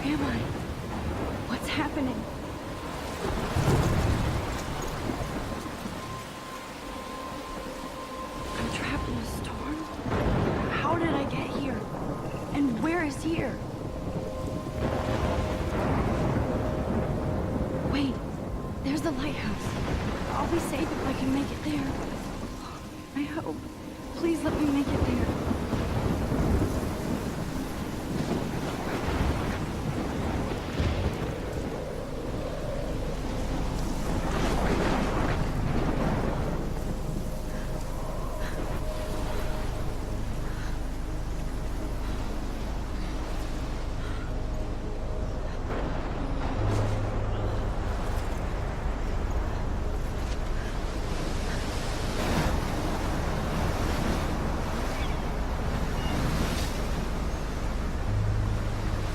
Where am I? What's happening? I'm trapped in a storm? How did I get here? And where is here? Wait, there's the lighthouse. I'll be safe if I can make it there. I hope. Please let me make it there.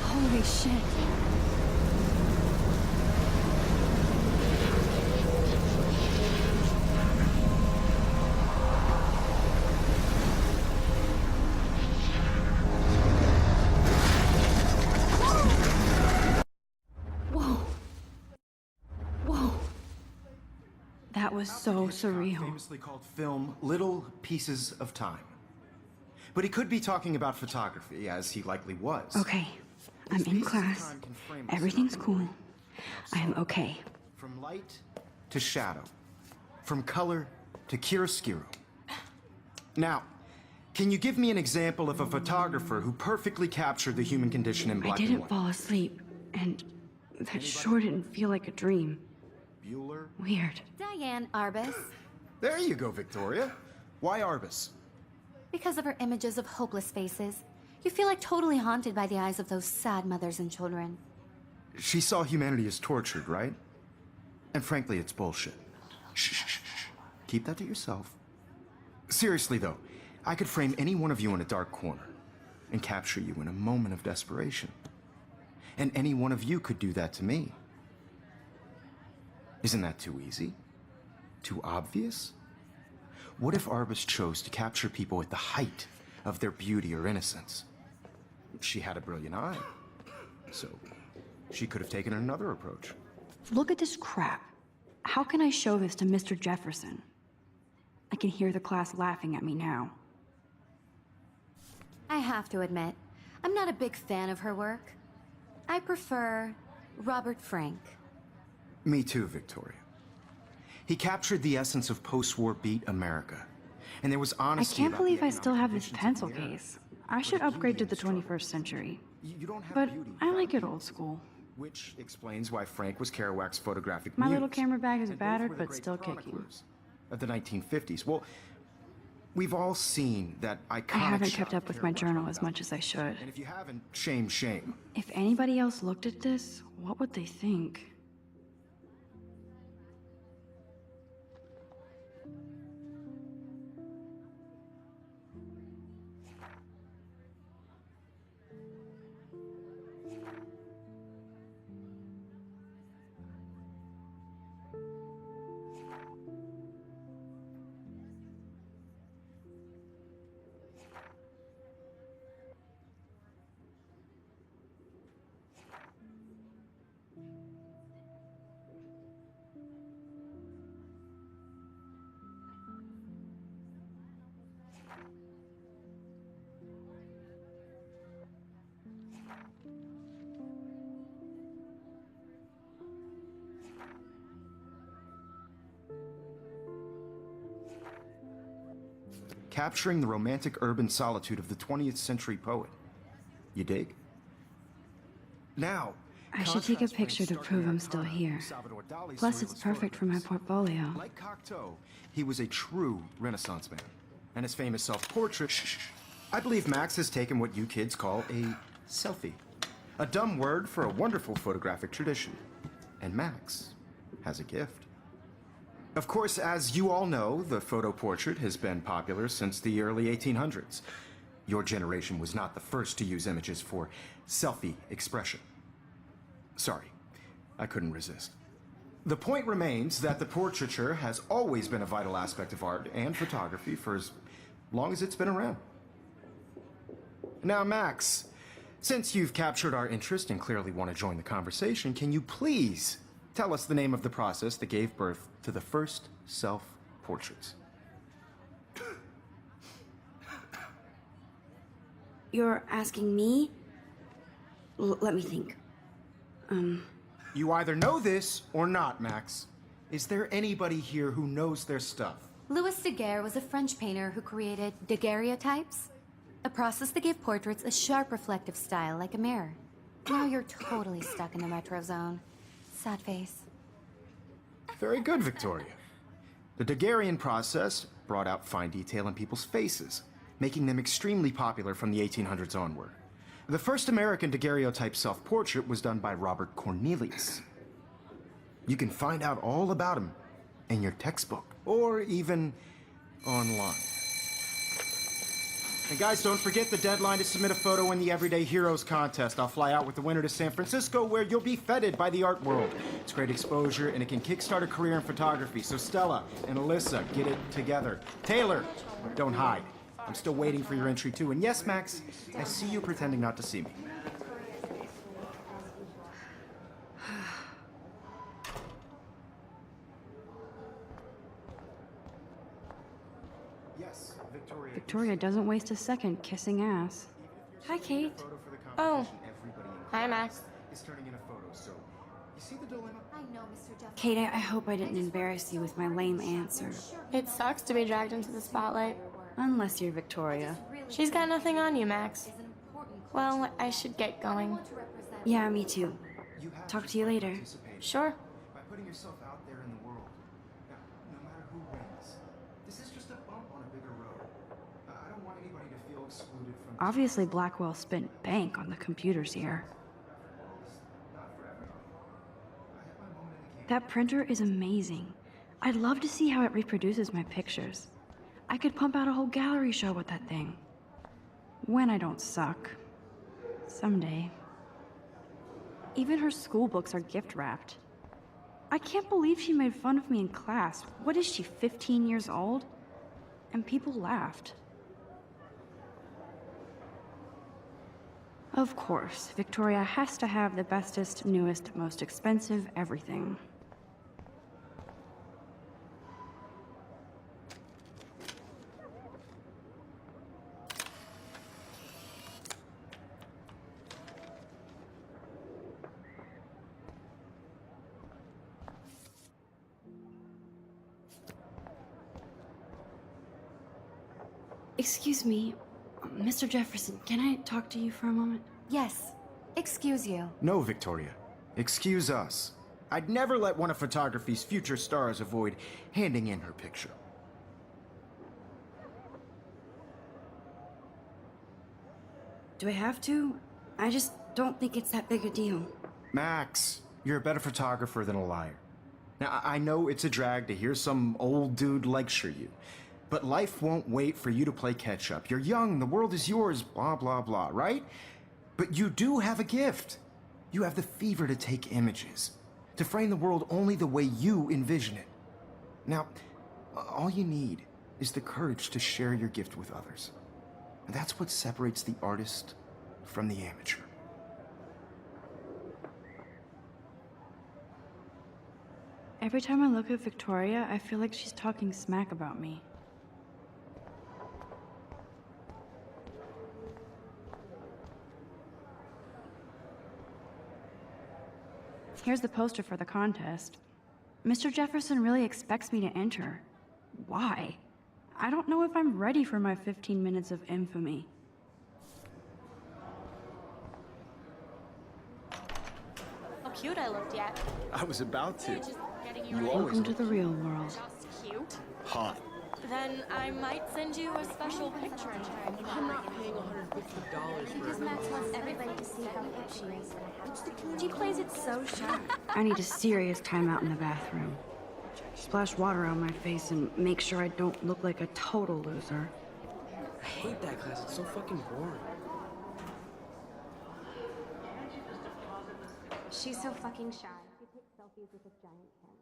Holy shit. Whoa. Whoa. That was so surreal. Famously called film Little Pieces of Time. But he could be talking about photography, as he likely was. Okay. I'm in class. Everything's cool. I'm okay. From light to shadow. From color to chiaroscuro. Now, can you give me an example of a photographer who perfectly captured the human condition in black and I didn't white? fall asleep, and that sure didn't feel like a dream. Bueller? Weird. Diane Arbus. There you go, Victoria. Why Arbus? Because of her images of hopeless faces, you feel like totally haunted by the eyes of those sad mothers and children. She saw humanity as tortured, right? And frankly, it's bullshit. Shh, shh, shh, shh. Keep that to yourself. Seriously, though, I could frame any one of you in a dark corner and capture you in a moment of desperation. And any one of you could do that to me. Isn't that too easy? Too obvious? What if Arbus chose to capture people at the height of their beauty or innocence? She had a brilliant eye, so she could have taken another approach. Look at this crap. How can I show this to Mr. Jefferson? I can hear the class laughing at me now. I have to admit, I'm not a big fan of her work. I prefer Robert Frank. Me too, Victoria. He captured the essence of post-war beat America. And there was I honesty can't about the believe I still economic have this conditions pencil of the era. case. I should But upgrade to beauty the and struggle. 21st century. You don't have But beauty I without like it beauty. old school. Which explains why Frank was Kerouac's photographic My muse. little camera bag is And both battered, were the but great still kicking. chroniclers of the 1950s. Well, we've all seen that iconic I haven't shot kept up of with my Kerouac journal from as much as I should. And if you haven't, shame, shame. If anybody else looked at this, what would they think? Capturing the romantic urban solitude of the 20th century poet. You dig? Now, I should take a contrast picture to Frank's prove I'm stark still Americana here. with Salvador Dali's Plus, it's surrealist perfect for my photographs. portfolio. Like Cocteau, he was a true Renaissance man. And his famous self-portrait, I believe Max has taken what you kids call a selfie. A dumb word for a wonderful photographic tradition. And Max has a gift. Of course, as you all know, the photo portrait has been popular since the early 1800s. Your generation was not the first to use images for selfie expression. Sorry, I couldn't resist. The point remains that the portraiture has always been a vital aspect of art and photography for as long as it's been around. Now, Max, Since you've captured our interest and clearly want to join the conversation, can you please tell us the name of the process that gave birth to the first self-portraits? You're asking me? Let me think. You either know this or not, Max. Is there anybody here who knows their stuff? Louis Daguerre was a French painter who created daguerreotypes, a process that gave portraits a sharp reflective style like a mirror. Now you're totally stuck in the retro zone. Sad face. Very good, Victoria. The Daguerrean process brought out fine detail in people's faces, making them extremely popular from the 1800s onward. The first American daguerreotype self-portrait was done by Robert Cornelius. You can find out all about him in your textbook, or even online. And guys, don't forget the deadline to submit a photo in the Everyday Heroes contest. I'll fly out with the winner to San Francisco, where you'll be feted by the art world. It's great exposure, and it can kickstart a career in photography. So Stella and Alyssa, get it together. Taylor, don't hide. I'm still waiting for your entry too. And yes, Max, I see you pretending not to see me. Yes, Victoria. Victoria doesn't waste a second kissing ass. Hi, Kate. Oh. Hi, Max. Is turning in a photo, so you see the dilemma? I know, Mr. Jeff. Kate, I hope I didn't embarrass you with my lame answer. It sucks to be dragged into the spotlight. Unless you're Victoria. She's got nothing on you, Max. Well, I should get going. Yeah, me too. You have Talk to you later. participate Sure. by putting yourself out there in the world. Now, no matter who wins, this is just a bump on a bigger road. I don't want anybody to feel excluded from. Obviously, Blackwell spent bank on the computers here. Not for everybody. I have my moment in the game. That printer is amazing. I'd love to see how it reproduces my pictures. I could pump out a whole gallery show with that thing. When I don't suck. Someday. Even her school books are gift wrapped. I can't believe she made fun of me in class. What is she, 15 years old? And people laughed. Of course, Victoria has to have the bestest, newest, most expensive everything. Excuse me, Mr. Jefferson, can I talk to you for a moment? Yes. Excuse you. No, Victoria. Excuse us. I'd never let one of photography's future stars avoid handing in her picture. Do I have to? I just don't think it's that big a deal. Max, you're a better photographer than a liar. Now, I know it's a drag to hear some old dude lecture you, but life won't wait for you to play catch-up. You're young, the world is yours, blah, blah, blah, right? But you do have a gift. You have the fever to take images, to frame the world only the way you envision it. Now, all you need is the courage to share your gift with others. And that's what separates the artist from the amateur. Every time I look at Victoria, I feel like she's talking smack about me. Here's the poster for the contest. Mr. Jefferson really expects me to enter. Why? I don't know if I'm ready for my 15 minutes of infamy. How cute I looked yet. I was about to. Just getting You ready. always Welcome to the real world. Just cute. hot. Then I might send you a special picture in return. I'm not paying $150 for Because Max wants everybody to see how hip she is. She plays it so sharp. I need a serious timeout in the bathroom. Splash water on my face and make sure I don't look like a total loser. I hate that class. It's so fucking boring. She's so fucking shy. She takes selfies with a giant camera.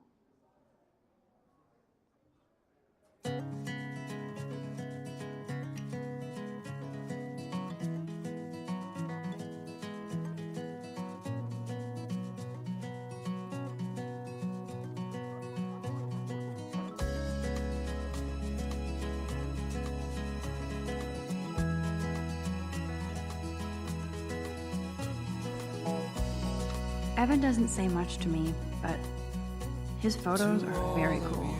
Evan doesn't say much to me, but his photos are very cool.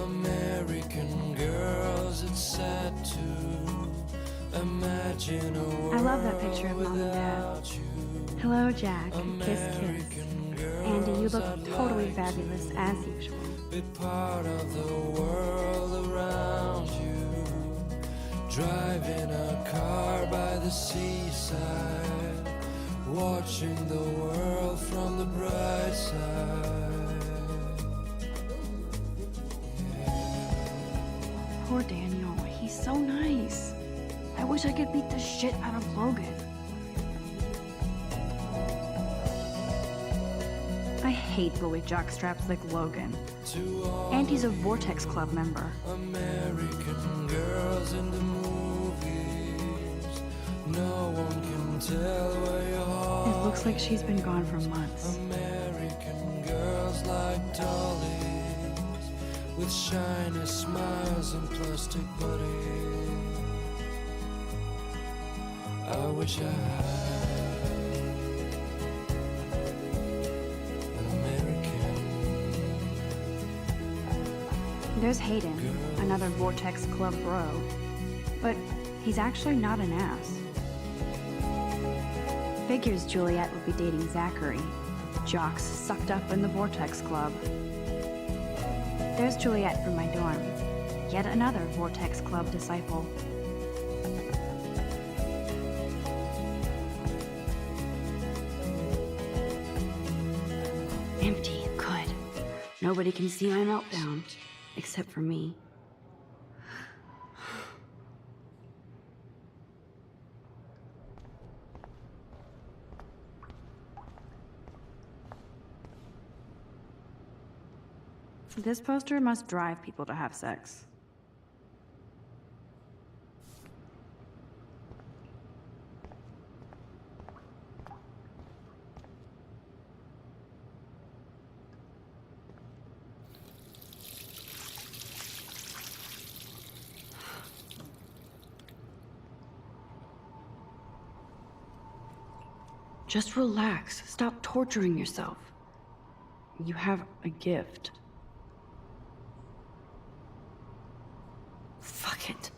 American girls, it's sad to imagine a world I love that picture of Mom and Dad. Hello, Jack. Kiss, kiss. Andy, you look totally fabulous, as usual. be part of the world around you. Driving a car by the seaside, watching the world from the bright side. Poor Daniel. He's so nice. I wish I could beat the shit out of Logan. I hate bully jockstraps like Logan. And he's a Vortex Club member. American girls in the movies, no one can tell where your heart. It looks like she's been gone for months. American girls like dollies, with shiny smiles and plastic bodies. I wish I had an American. There's Hayden, another Vortex Club bro. But he's actually not an ass. Figures Juliet would be dating Zachary, jocks sucked up in the Vortex Club. There's Juliet from my dorm, yet another Vortex Club disciple. Empty, good. Nobody can see my meltdown, except for me. This poster must drive people to have sex. Just relax. Stop torturing yourself. You have a gift. Fuck it.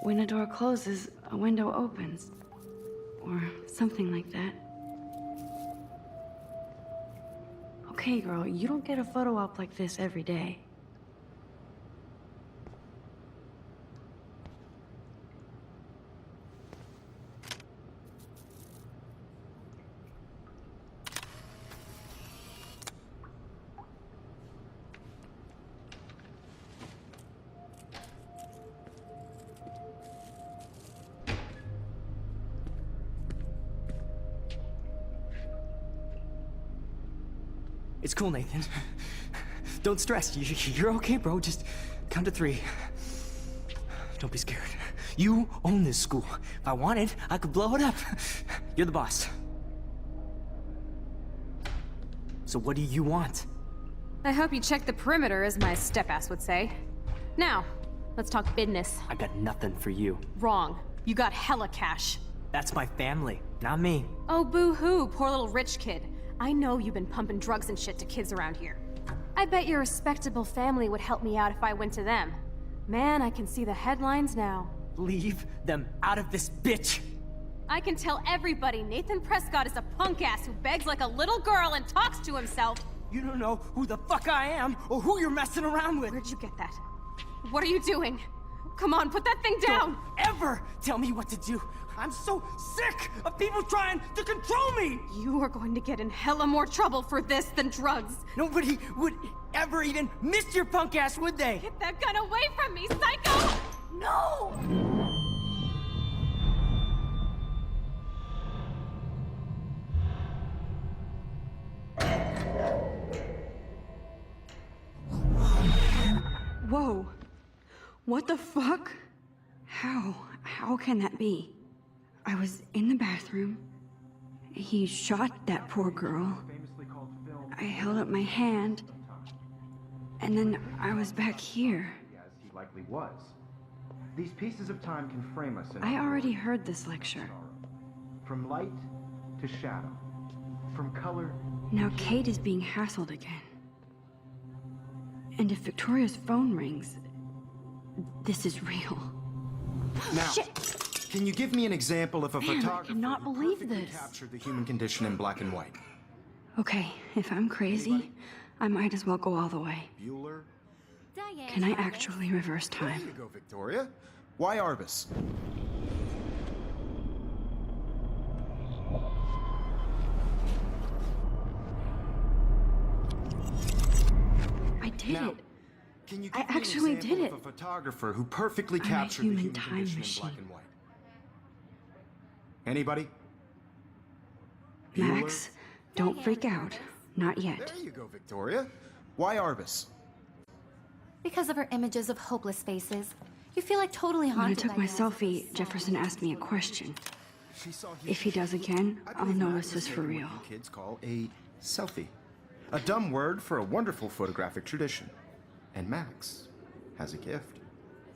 When a door closes, a window opens. Or something like that. Okay, girl, you don't get a photo op like this every day. It's cool, Nathan. Don't stress. You're okay, bro. Just count to 3. Don't be scared. You own this school. If I wanted, I could blow it up. You're the boss. So what do you want? I hope you check the perimeter, as my step-ass would say. Now, let's talk business. I got nothing for you. Wrong. You got hella cash. That's my family, not me. Oh, boo-hoo, poor little rich kid. I know you've been pumping drugs and shit to kids around here. I bet your respectable family would help me out if I went to them. Man, I can see the headlines now. Leave them out of this bitch! I can tell everybody Nathan Prescott is a punk-ass who begs like a little girl and talks to himself. You don't know who the fuck I am or who you're messing around with. Where'd you get that? What are you doing? Come on, put that thing down! Don't ever tell me what to do! I'm so sick of people trying to control me! You are going to get in hella more trouble for this than drugs. Nobody would ever even miss your punk ass, would they? Get that gun away from me, psycho! No! Whoa. What the fuck? How can that be? I was in the bathroom. He shot that poor girl. I held up my hand. And then I was back here. As he likely was. These pieces of time can frame us in I already heard this lecture. from light to shadow, from color. Now Kate is being hassled again. And if Victoria's phone rings, this is real. Now, can you give me an example of a Man, I photographer cannot who believe perfectly this. captured the human condition in black and white? Okay, if I'm crazy, I might as well go all the way. Bueller? Diane, Can I actually reverse There time? you go, Victoria. Why Arbus? I did Now, it. can you I give me an actually example did of it. a photographer who perfectly I'm a captured the human human time condition in black machine. and white? Anybody? Max, don't freak out. Not yet. There you go, Victoria. Why Arbus? Because of her images of hopeless faces, you feel like totally When I haunted took by my them. selfie, Jefferson asked me a question. She saw If he does again, I I'll believe know Max this has is for taken real. what you kids call a selfie. A dumb word for a wonderful photographic tradition. And Max has a gift.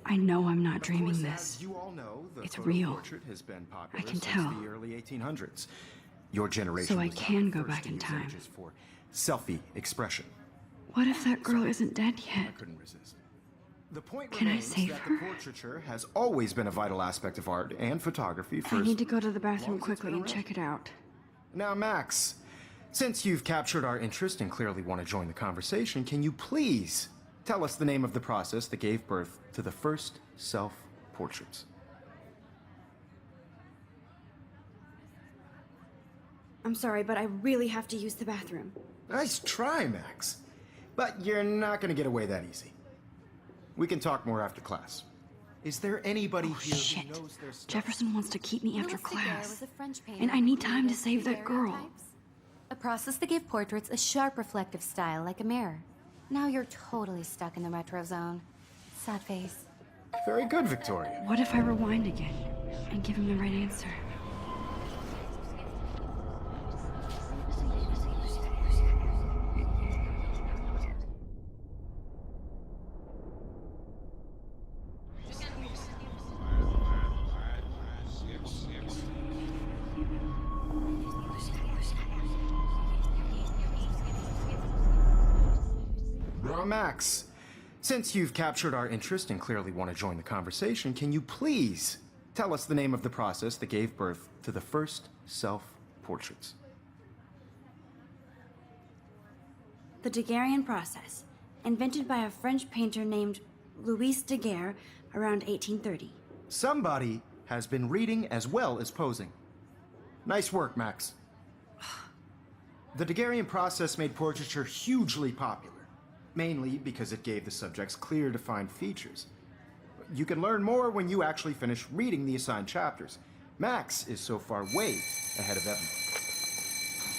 I know I'm not Of dreaming course, this. as you all know, the It's photo real. portrait has been popular I can since tell. the early 1800s. Your generation So I was not can the go first back to in use time. images for selfie expression. What if that girl isn't dead I yet? couldn't resist. The point Can I remains save that her? the portraiture has always been a vital aspect of art and photography for I as need to go to the long bathroom as it's quickly been and check it out. Now, Max, since you've captured our interest and clearly want to join the conversation, can you please tell us the name of the process that gave birth to the first self-portraits? I'm sorry, but I really have to use the bathroom. Nice try, Max. But you're not going to get away that easy. We can talk more after class. Is there anybody here Shit. who knows their stuff? Jefferson wants to keep me after Louis Daguerre class. was a French painter And I who need time to created save that girl. daguerreotypes, a process that gave portraits a sharp reflective style like a mirror. Now you're totally stuck in the retro zone. Sad face. Very good, Victoria. What if I rewind again and give him the right answer? Max, since you've captured our interest and clearly want to join the conversation, can you please tell us the name of the process that gave birth to the first self-portraits? The Daguerrean process, invented by a French painter named Louis Daguerre around 1830. Somebody has been reading as well as posing. Nice work, Max. The Daguerrean process made portraiture hugely popular, mainly because it gave the subjects clear, defined features. You can learn more when you actually finish reading the assigned chapters. Max is so far way ahead of everyone.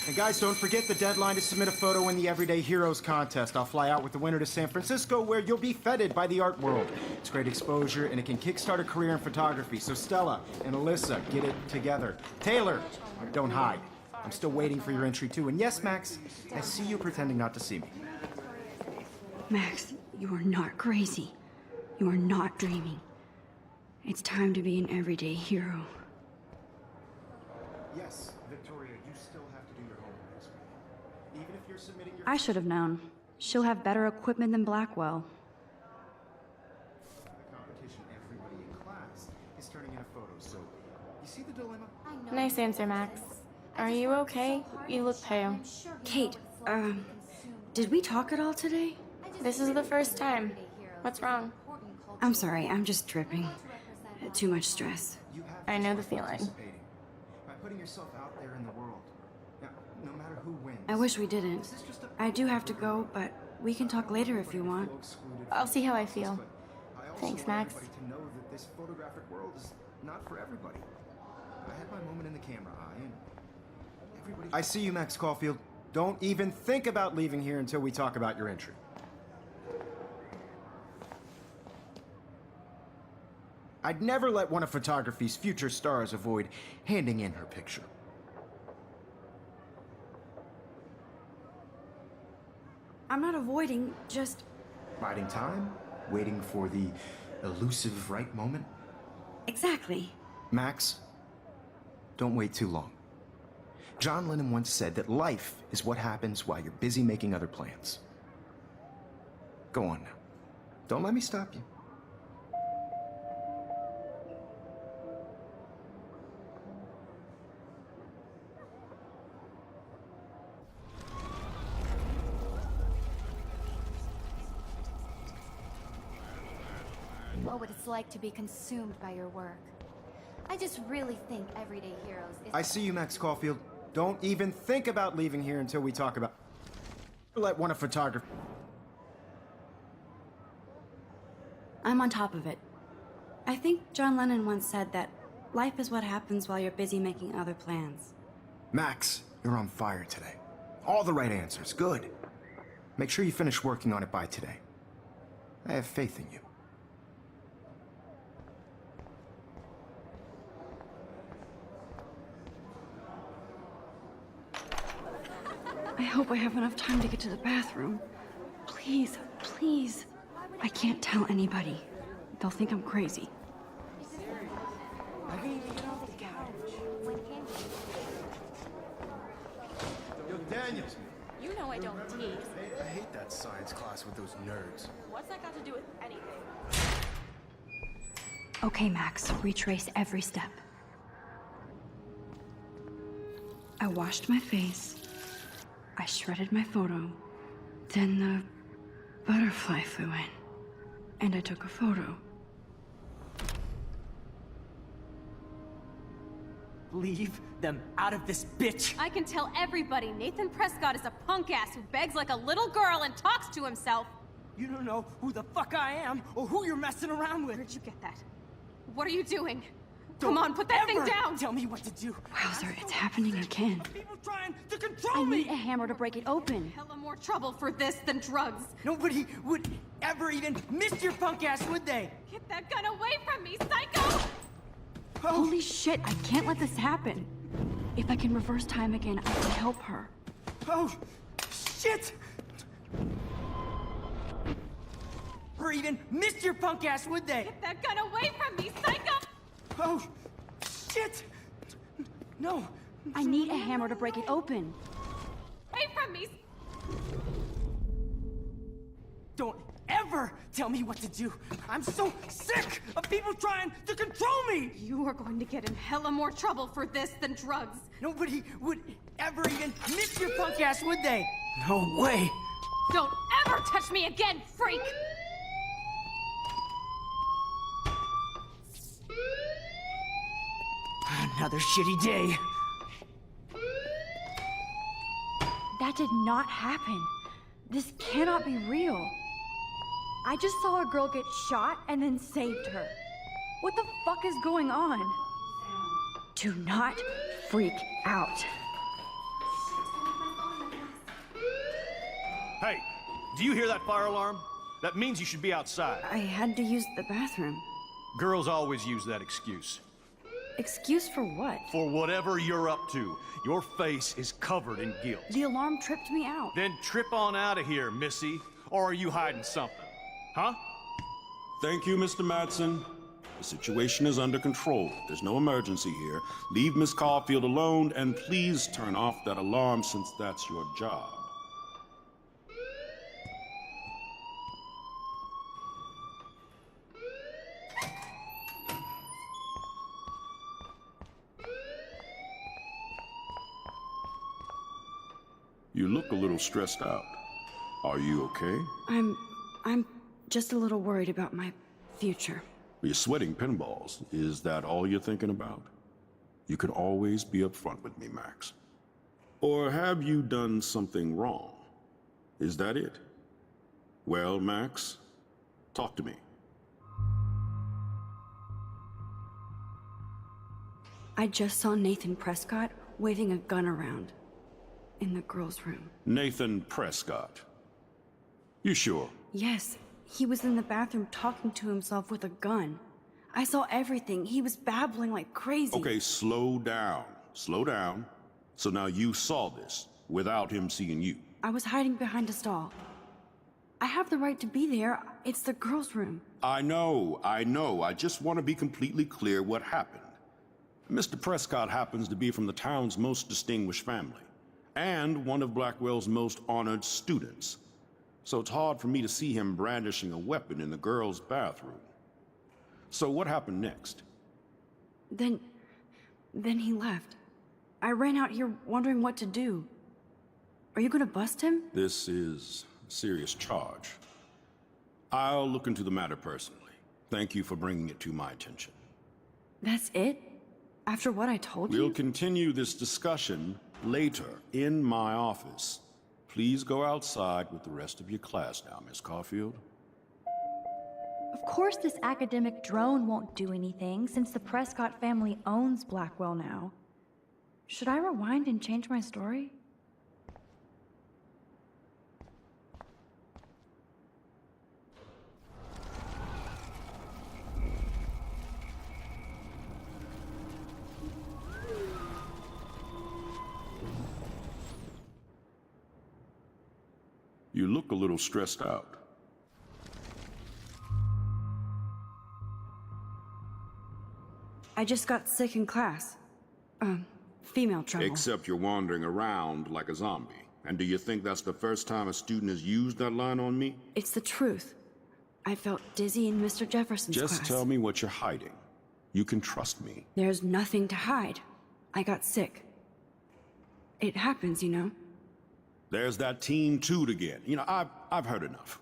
And guys, don't forget the deadline to submit a photo in the Everyday Heroes contest. I'll fly out with the winner to San Francisco, where you'll be feted by the art world. It's great exposure, and it can kickstart a career in photography. So Stella and Alyssa, get it together. Taylor, don't hide. I'm still waiting for your entry too. And yes, Max, I see you pretending not to see me. Max, you are not crazy. You are not dreaming. It's time to be an everyday hero. Yes, Victoria, you still have to do your homework this week. Even if you're submitting your... I should have known. She'll have better equipment than Blackwell. The competition, everybody in class is turning in a photo, so you see the dilemma? Nice answer, Max. Are you okay? You look pale. Kate, did we talk at all today? This is the first time. What's wrong? I'm sorry, I'm just tripping. Too much stress. You have I to know the start feeling. participating by putting yourself out there in the world. Now, no matter who wins. I wish we didn't. This is just a I do have to go, but we can talk later if you want. excluded I'll see how I feel. but I also Thanks, want Max. everybody to know that this photographic world is not for everybody. I had my moment in the camera eye, and everybody... I see you, Max Caulfield. Don't even think about leaving here until we talk about your entry. I'd never let one of photography's future stars avoid handing in her picture. I'm not avoiding, just... Biding time, waiting for the elusive right moment? Exactly. Max, don't wait too long. John Lennon once said that life is what happens while you're busy making other plans. Go on now. Don't let me stop you. Oh, what it's like to be consumed by your work. I just really think Everyday Heroes is... I see you, Max Caulfield. Don't even think about leaving here until we talk about... Let one of photography... I'm on top of it. I think John Lennon once said that life is what happens while you're busy making other plans. Max, you're on fire today. All the right answers. Good. Make sure you finish working on it by today. I have faith in you. I hope I have enough time to get to the bathroom. Please, please. I can't tell anybody. They'll think I'm crazy. Yo, Daniels. You know I don't tease. I hate that science class with those nerds. What's that got to do with anything? Okay, Max, retrace every step. I washed my face. I shredded my photo. Then the butterfly flew in. And I took a photo. Leave them out of this bitch! I can tell everybody Nathan Prescott is a punk ass who begs like a little girl and talks to himself. You don't know who the fuck I am or who you're messing around with. Where'd you get that? What are you doing? Don't Come on, put that thing ever down! Tell me what to do. Wowzer, it's happening again. People trying to control I me. need a hammer to break it open. Hella more trouble for this than drugs. Nobody would ever even miss your punk ass, would they? Get that gun away from me, psycho! Holy shit, I can't let this happen. If I can reverse time again, I can help her. Oh, shit! Or even miss your punk ass, would they? Get that gun away from me, psycho! Oh, shit! No. I need a hammer to break it open. Away from me! Don't ever tell me what to do. I'm so sick of people trying to control me! You are going to get in hella more trouble for this than drugs. Nobody would ever even miss your punk ass, would they? No way. Don't ever touch me again, freak! Another shitty day. That did not happen. This cannot be real. I just saw a girl get shot and then saved her. What the fuck is going on? Do not freak out. Hey, do you hear that fire alarm? That means you should be outside. I had to use the bathroom. Girls always use that excuse. Excuse for what? For whatever you're up to, your face is covered in guilt. The alarm tripped me out. Then trip on out of here, Missy. Or are you hiding something? Huh? Thank you, Mr. Madsen. The situation is under control. There's no emergency here. Leave Miss Caulfield alone, and please turn off that alarm since that's your job. You look a little stressed out. Are you okay? I'm just a little worried about my future. You're sweating pinballs. Is that all you're thinking about? You can always be upfront with me, Max. Or have you done something wrong? Is that it? Well, Max, talk to me. I just saw Nathan Prescott waving a gun around in the girls' room. Nathan Prescott. You sure? Yes, he was in the bathroom talking to himself with a gun. I saw everything. He was babbling like crazy. Okay, slow down. Slow down. So now you saw this without him seeing you. I was hiding behind a stall. I have the right to be there. It's the girls' room. I know. I just want to be completely clear what happened. Mr. Prescott happens to be from the town's most distinguished family, and one of Blackwell's most honored students. So it's hard for me to see him brandishing a weapon in the girls' bathroom. So what happened next? Then he left. I ran out here wondering what to do. Are you gonna bust him? This is a serious charge. I'll look into the matter personally. Thank you for bringing it to my attention. That's it? After what I told you? We'll continue this discussion later in my office. Please go outside with the rest of your class now, Miss Caulfield. Of course this academic drone won't do anything, since the Prescott family owns Blackwell now. Should I rewind and change my story? You look a little stressed out. I just got sick in class. Female trouble. Except you're wandering around like a zombie. And do you think that's the first time a student has used that line on me? It's the truth. I felt dizzy in Mr. Jefferson's class. Just tell me what you're hiding. You can trust me. There's nothing to hide. I got sick. It happens, you know. There's that teen toot again. You know, I've heard enough.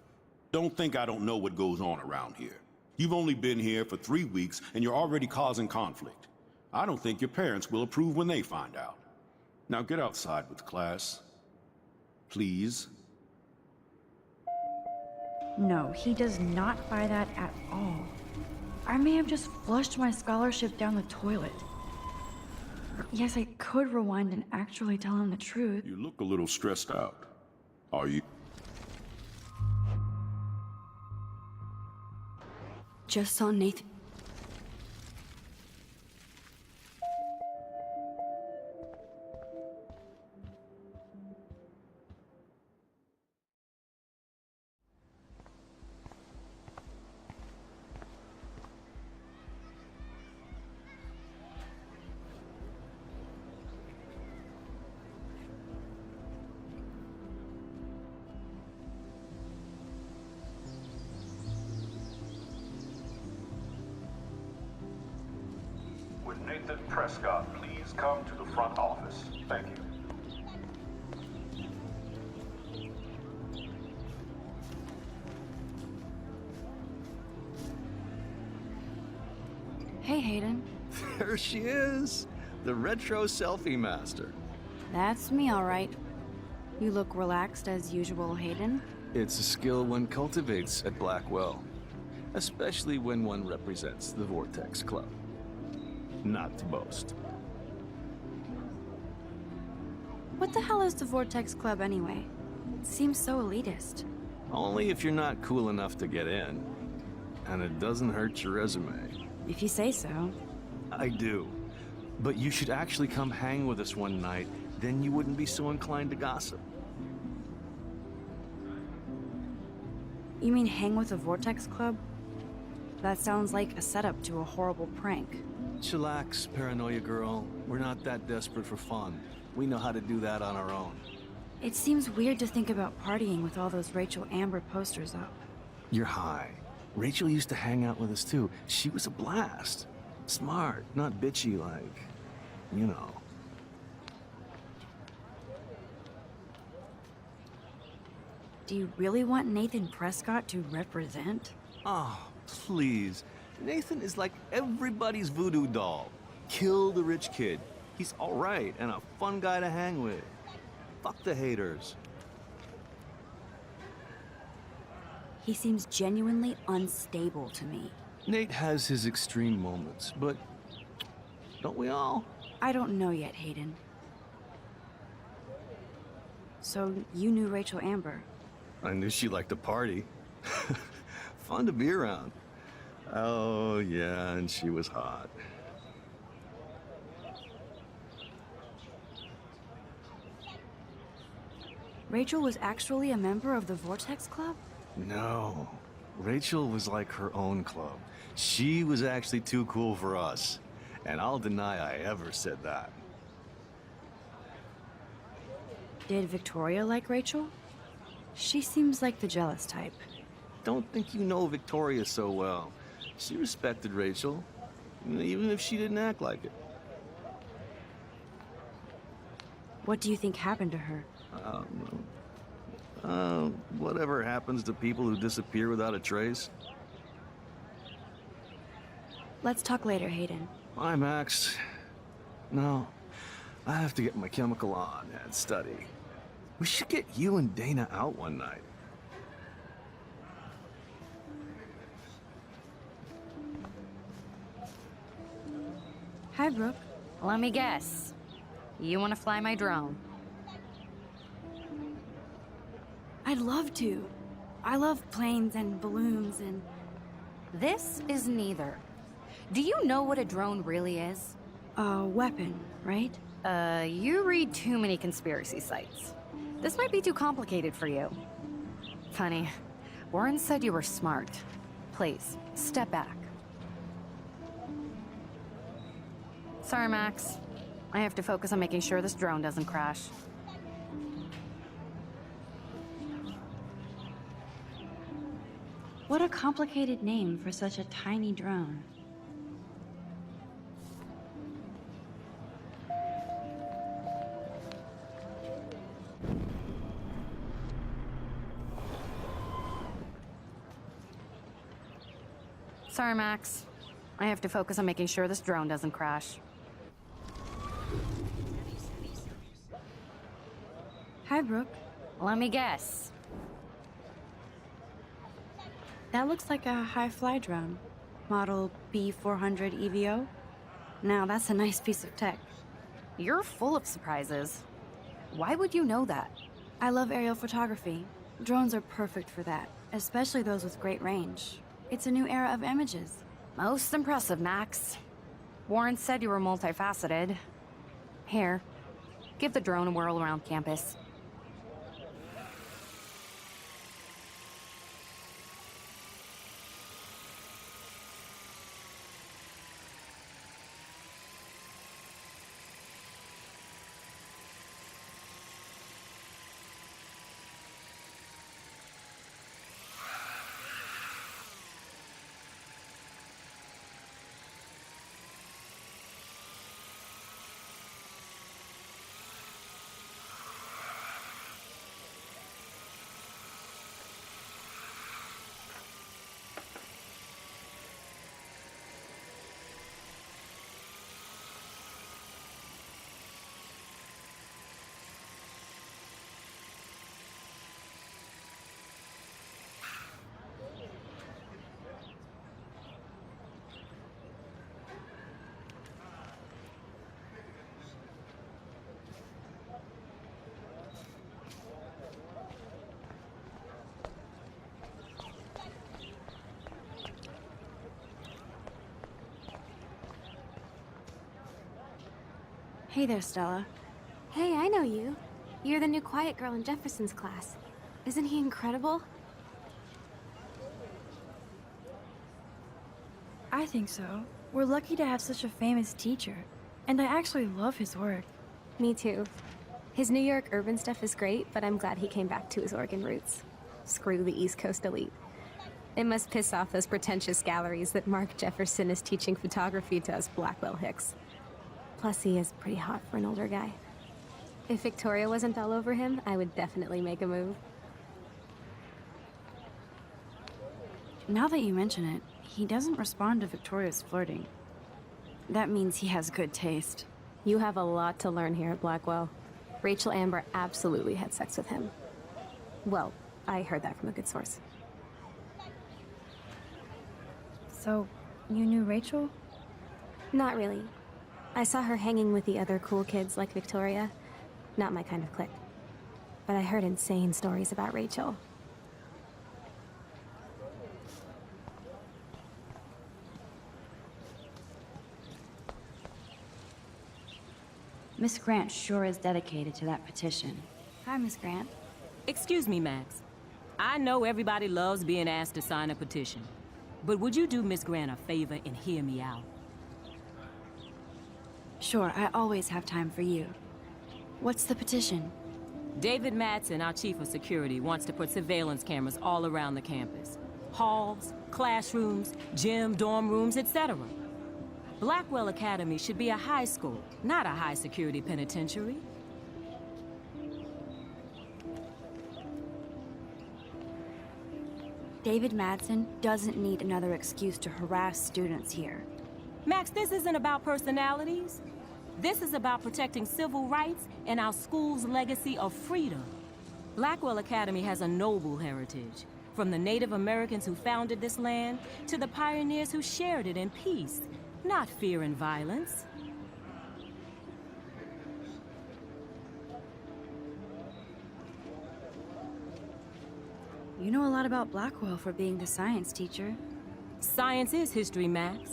Don't think I don't know what goes on around here. You've only been here for 3 weeks, and you're already causing conflict. I don't think your parents will approve when they find out. Now get outside with class. Please. No, he does not buy that at all. I may have just flushed my scholarship down the toilet. Yes, I could rewind and actually tell him the truth. You look a little stressed out. Are you? Just saw Nathan. Would Nathan Prescott please come to the front office? Thank you. Hey, Hayden. There she is, the retro selfie master. That's me, all right. You look relaxed as usual, Hayden. It's a skill one cultivates at Blackwell, especially when one represents the Vortex Club. Not to boast. What the hell is the Vortex Club anyway? It seems so elitist. Only if you're not cool enough to get in. And it doesn't hurt your resume. If you say so. I do. But you should actually come hang with us one night, then you wouldn't be so inclined to gossip. You mean hang with the Vortex Club? That sounds like a setup to a horrible prank. Chillax, paranoia girl. We're not that desperate for fun. We know how to do that on our own. It seems weird to think about partying with all those Rachel Amber posters up. You're high. Rachel used to hang out with us too. She was a blast. Smart, not bitchy like, you know. Do you really want Nathan Prescott to represent? Oh, please. Nathan is like everybody's voodoo doll. Kill the rich kid. He's all right and a fun guy to hang with. Fuck the haters. He seems genuinely unstable to me. Nate has his extreme moments, but don't we all? I don't know yet, Hayden. So, you knew Rachel Amber? I knew she liked to party. Fun to be around. Oh, yeah, and she was hot. Rachel was actually a member of the Vortex Club? No. Rachel was like her own club. She was actually too cool for us. And I'll deny I ever said that. Did Victoria like Rachel? She seems like the jealous type. Don't think you know Victoria so well. She respected Rachel, even if she didn't act like it. What do you think happened to her? Whatever happens to people who disappear without a trace. Let's talk later, Hayden. Bye, Max. No, I have to get my chemical on and study. We should get you and Dana out one night. Hi, Brooke. Let me guess. You want to fly my drone? I'd love to. I love planes and balloons and... This is neither. Do you know what a drone really is? A weapon, right? You read too many conspiracy sites. This might be too complicated for you. Funny, Warren said you were smart. Please, step back. Sorry, Max. I have to focus on making sure this drone doesn't crash. What a complicated name for such a tiny drone. Sorry, Max. I have to focus on making sure this drone doesn't crash. Hi, Brooke. Let me guess. That looks like a high-fly drone. Model B400 EVO. Now, that's a nice piece of tech. You're full of surprises. Why would you know that? I love aerial photography. Drones are perfect for that, especially those with great range. It's a new era of images. Most impressive, Max. Warren said you were multifaceted. Here, give the drone a whirl around campus. Hey there, Stella. Hey, I know you. You're the new quiet girl in Jefferson's class. Isn't he incredible? I think so. We're lucky to have such a famous teacher. And I actually love his work. Me too. His New York urban stuff is great, but I'm glad he came back to his Oregon roots. Screw the East Coast elite. It must piss off those pretentious galleries that Mark Jefferson is teaching photography to us Blackwell Hicks. Plus, he is pretty hot for an older guy. If Victoria wasn't all over him, I would definitely make a move. Now that you mention it, he doesn't respond to Victoria's flirting. That means he has good taste. You have a lot to learn here at Blackwell. Rachel Amber absolutely had sex with him. Well, I heard that from a good source. So, you knew Rachel? Not really. I saw her hanging with the other cool kids like Victoria. Not my kind of clique. But I heard insane stories about Rachel. Miss Grant sure is dedicated to that petition. Hi, Miss Grant. Excuse me, Max. I know everybody loves being asked to sign a petition, but would you do Miss Grant a favor and hear me out? Sure, I always have time for you. What's the petition? David Madsen, our chief of security, wants to put surveillance cameras all around the campus. Halls, classrooms, gym, dorm rooms, etc. Blackwell Academy should be a high school, not a high-security penitentiary. David Madsen doesn't need another excuse to harass students here. Max, this isn't about personalities. This is about protecting civil rights and our school's legacy of freedom. Blackwell Academy has a noble heritage, from the Native Americans who founded this land to the pioneers who shared it in peace, not fear and violence. You know a lot about Blackwell for being the science teacher. Science is history, Max.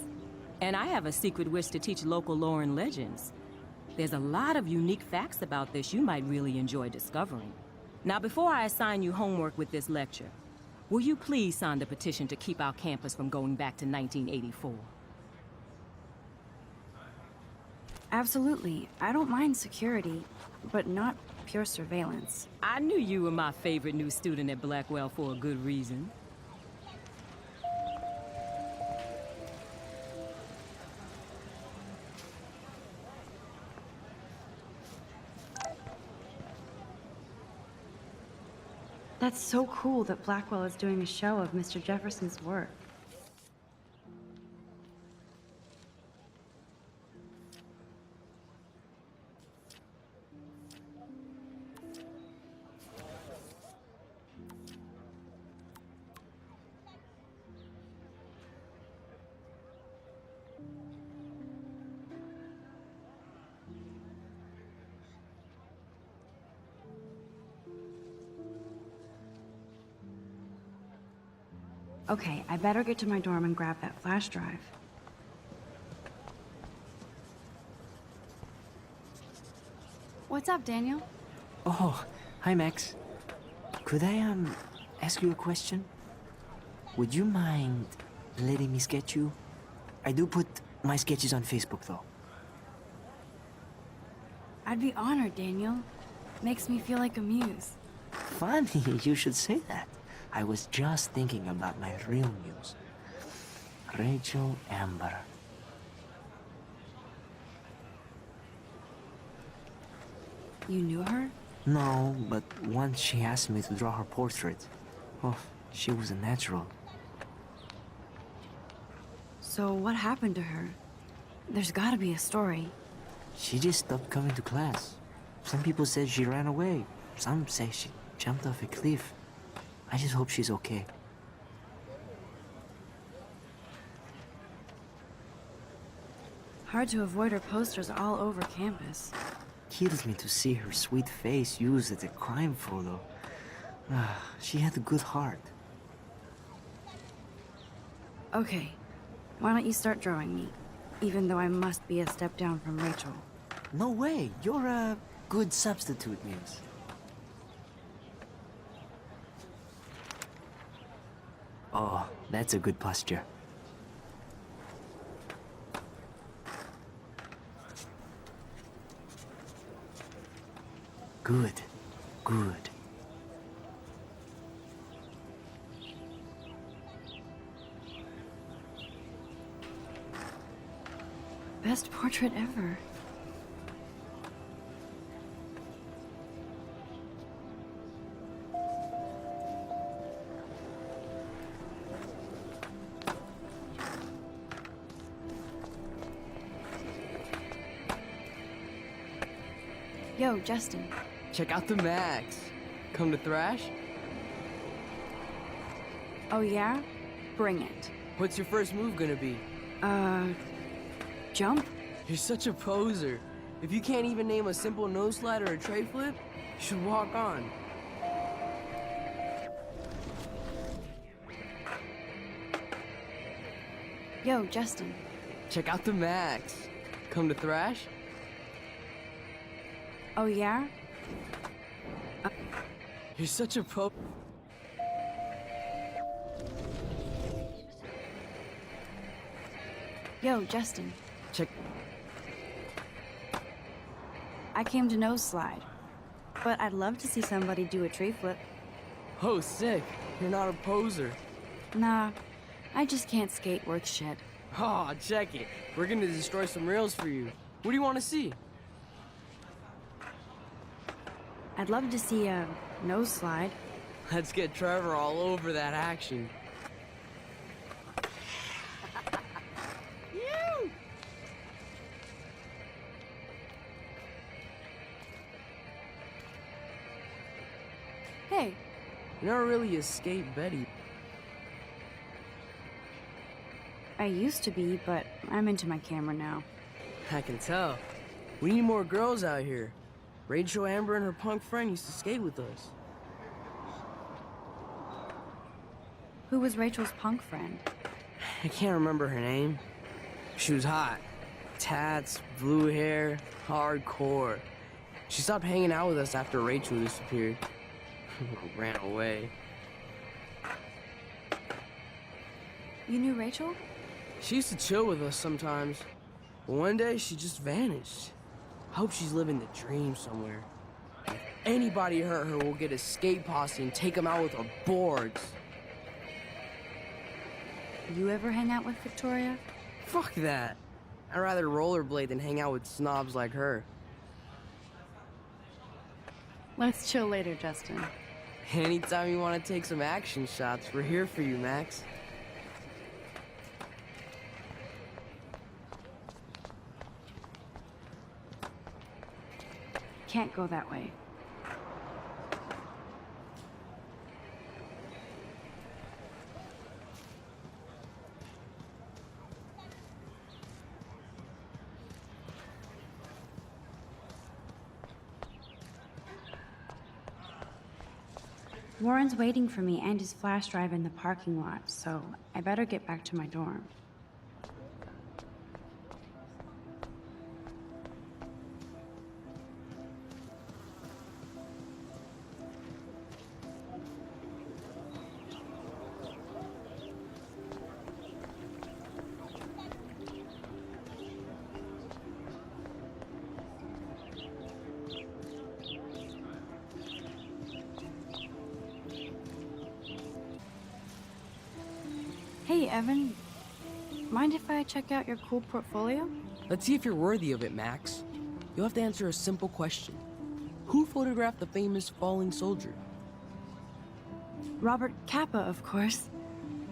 And I have a secret wish to teach local lore and legends. There's a lot of unique facts about this you might really enjoy discovering. Now, before I assign you homework with this lecture, will you please sign the petition to keep our campus from going back to 1984? Absolutely. I don't mind security, but not pure surveillance. I knew you were my favorite new student at Blackwell for a good reason. That's so cool that Blackwell is doing a show of Mr. Jefferson's work. Okay, I better get to my dorm and grab that flash drive. What's up, Daniel? Oh, hi, Max. Could I, ask you a question? Would you mind letting me sketch you? I do put my sketches on Facebook, though. I'd be honored, Daniel. Makes me feel like a muse. Funny, you should say that. I was just thinking about my real muse. Rachel Amber. You knew her? No, but once she asked me to draw her portrait. Oh, she was a natural. So what happened to her? There's gotta be a story. She just stopped coming to class. Some people said she ran away. Some say she jumped off a cliff. I just hope she's okay. Hard to avoid her posters all over campus. Kills me to see her sweet face used as a crime photo. She had a good heart. Okay, why don't you start drawing me? Even though I must be a step down from Rachel. No way, you're a good substitute, Muse. Oh, that's a good posture. Good, good. Best portrait ever. Yo, Justin. Check out the Max. Come to thrash? Oh yeah? Bring it. What's your first move gonna be? Jump? You're such a poser. If you can't even name a simple nose slide or a tray flip, you should walk on. Yo, Justin. Check out the Max. Come to thrash? Oh yeah? You're such a Yo, Justin. Check. I came to nose slide, but I'd love to see somebody do a tree flip. Oh, sick. You're not a poser. Nah, I just can't skate worth shit. Aw, check it. We're gonna destroy some rails for you. What do you want to see? I'd love to see a nose slide. Let's get Trevor all over that action. Hey. You're not really a skate Betty. I used to be, but I'm into my camera now. I can tell. We need more girls out here. Rachel, Amber, and her punk friend used to skate with us. Who was Rachel's punk friend? I can't remember her name. She was hot. Tats, blue hair, hardcore. She stopped hanging out with us after Rachel disappeared. Ran away. You knew Rachel? She used to chill with us sometimes. But one day, she just vanished. I hope she's living the dream somewhere. If anybody hurt her, we'll get a skate posse and take them out with our boards. You ever hang out with Victoria? Fuck that. I'd rather rollerblade than hang out with snobs like her. Let's chill later, Justin. Anytime you want to take some action shots, we're here for you, Max. Can't go that way. Warren's waiting for me and his flash drive in the parking lot, so I better get back to my dorm. Hey, Evan. Mind if I check out your cool portfolio? Let's see if you're worthy of it, Max. You'll have to answer a simple question. Who photographed the famous falling soldier? Robert Capa, of course.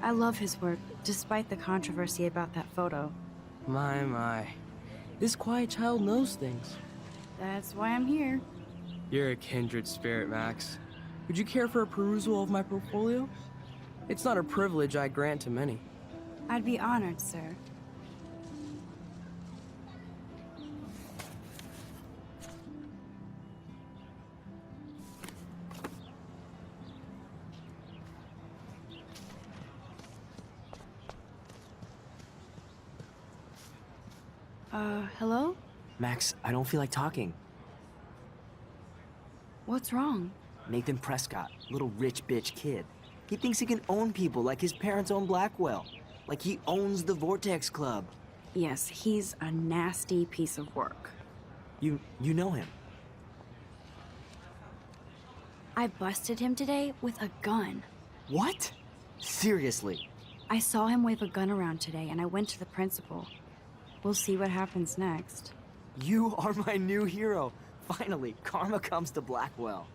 I love his work, despite the controversy about that photo. My. This quiet child knows things. That's why I'm here. You're a kindred spirit, Max. Would you care for a perusal of my portfolio? It's not a privilege I grant to many. I'd be honored, sir. Hello? Max, I don't feel like talking. What's wrong? Nathan Prescott, little rich bitch kid. He thinks he can own people like his parents own Blackwell. Like he owns the Vortex Club. Yes, he's a nasty piece of work. You know him? I busted him today with a gun. What? Seriously? I saw him wave a gun around today, and I went to the principal. We'll see what happens next. You are my new hero. Finally, karma comes to Blackwell.